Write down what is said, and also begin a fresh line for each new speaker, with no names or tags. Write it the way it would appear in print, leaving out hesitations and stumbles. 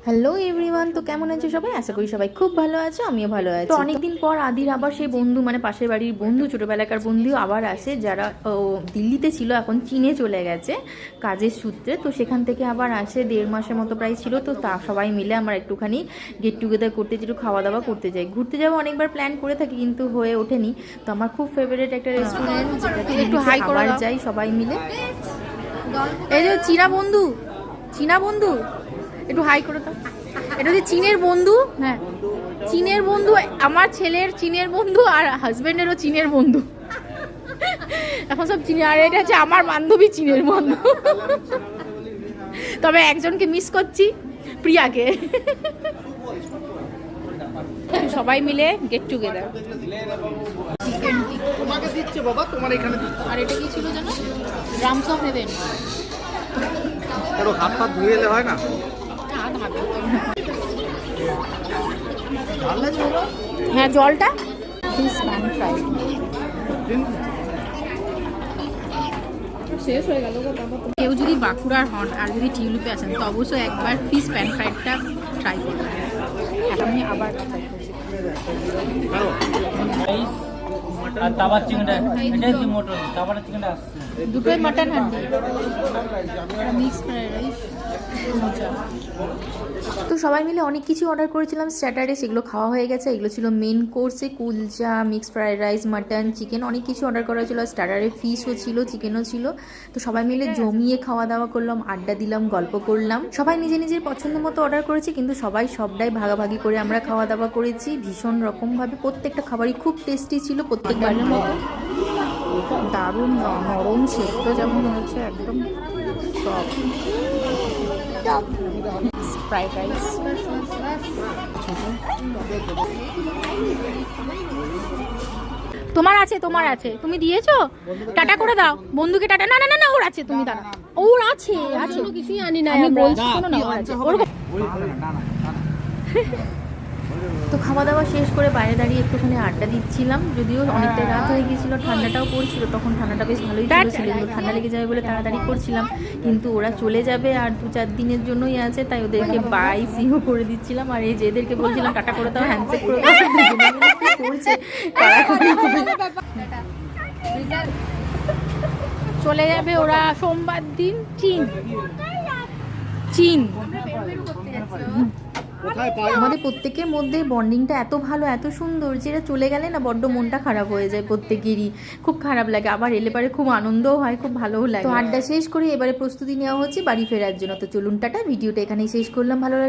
Hello everyone, তো কেমন আছো সবাই? আশা করি সবাই খুব ভালো আছো, আমিও ভালো আছি। তো অনেকদিন পর আদির আবার সেই বন্ধু, মানে পাশের বাড়ির বন্ধু, ছোটোবেলাকার বন্ধু আবার আসে, যারা দিল্লিতে ছিল, এখন চীনে চলে গেছে কাজের সূত্রে। তো সেখান থেকে আবার আসে, 1.5 মাসের মতো প্রায় ছিল। তো তা সবাই মিলে আমরা একটুখানি গেট টুগেদার করতে, একটু খাওয়া দাওয়া করতে যাই। ঘুরতে যাবো অনেকবার প্ল্যান করে থাকি, কিন্তু হয়ে ওঠেনি। তো আমার খুব ফেভারিট একটা রেস্টুরেন্ট, যেটা একটু হাই করে যাই সবাই মিলে। এই যে চীনা বন্ধু, চীনা বন্ধু একটু হাই করে দাও। এটা হচ্ছে চীনের বন্ধু। হ্যাঁ, চীনের বন্ধু, আমার ছেলের চীনের বন্ধু আর হাজবেন্ডেরও চীনের বন্ধু। এখন সব চীনে। আর এটা হচ্ছে আমার বান্ধবী চীনের বন্ধু। তবে একজনকে মিস করছি, প্রিয়াকে। সবাই মিলে গেট টুগেদার।
তোমাকে দিচ্ছে বাবা, তোমার এখানে দিচ্ছে।
আর এটা কি ছিল জানো? Drums of haven.
ওর হাত পা ধুয়ে এলে হয় না?
হ্যাঁ, জলটা ফিশ প্যান ফ্রাই শেষ হয়ে গেল। কেউ যদি বাঁকুড়ার হন আর যদি টিউলিপে আসেন, তো অবশ্যই একবার ফিশ প্যান ফ্রাইডটা ট্রাই করবেন। আমি আবার
আর তাওয়ার চিকেনটা, এটাই কি মোটর তাওয়ার চিকেনটা আসছে।
দুটোই mutton handi, mix fried rice. তো সবাই মিলে অনেক কিছু অর্ডার করেছিলাম স্টার্টারে, সেগুলো খাওয়া হয়ে গেছে। এগুলো ছিল মেন কোর্সে, kulcha, mix fried rice, mutton, chicken, অনেক কিছু অর্ডার করা ছিল। স্টার্টারে ফিশও ছিল, চিকেনও ছিল। তো সবাই মিলে জমিয়ে খাওয়া দাওয়া করলাম, আড্ডা দিলাম, গল্প করলাম। সবাই নিজের নিজের পছন্দ মতো অর্ডার করেছি, কিন্তু সবাই সবটাই ভাগাভাগি করে আমরা খাওয়া দাওয়া করেছি ভীষণ রকমভাবে। প্রত্যেকটা খাবারই খুব টেস্টি ছিল, প্রত্যেকবারের মতো। দারুণ নরম সেদ্ধ যেমন হয়েছে, একদম ফ্রাইড রাইস। তোমার আছে, তোমার আছে, তুমি দিয়েছো? টাটা করে দাও বন্ধুকে, টাটা। না না না না, ওর আছে, তুমি দাঁড়া। ওর আছে, আছে, কিছুই আনি না, আমি বলছি শোনো না, ওর আছে। তো খাওয়া দাওয়া শেষ করে বাইরে দাঁড়িয়ে একটুখানি আড্ডা দিচ্ছিলাম। যদিও অনেকটা রাত হয়ে গিয়েছিল, ঠান্ডাটাও পড়ছিল, তখন ঠান্ডাটা বেশ ভালোই ছিল। ছেলেগুলো ঠান্ডা লেগে যাবে বলে তাড়াতাড়ি করছিলাম, কিন্তু ওরা চলে যাবে আর 2-4 দিনের জন্যই আছে, তাই ওদেরকে বাই সিও করে দিচ্ছিলাম। আর এই যে এদেরকে বলছিলাম টাটা করে দাও, হ্যান্ডশেক করে দাও, করছে চলে যাবে ওরা সোমবার দিন চীন। চীন আমাদের প্রত্যেকের মধ্যে বন্ডিংটা এত ভালো, এত সুন্দর, যেটা চলে গেলে না বড্ড মনটা খারাপ হয়ে যায়, প্রত্যেকেরই খুব খারাপ লাগে। আবার এলে পারে খুব আনন্দও হয়, খুব ভালোও লাগে। তো আড্ডা শেষ করে এবারে প্রস্তুতি নেওয়া হচ্ছে বাড়ি ফেরার জন্য। তো চলুন টাটা, ভিডিওটা এখানেই শেষ করলাম। ভালো লাগলে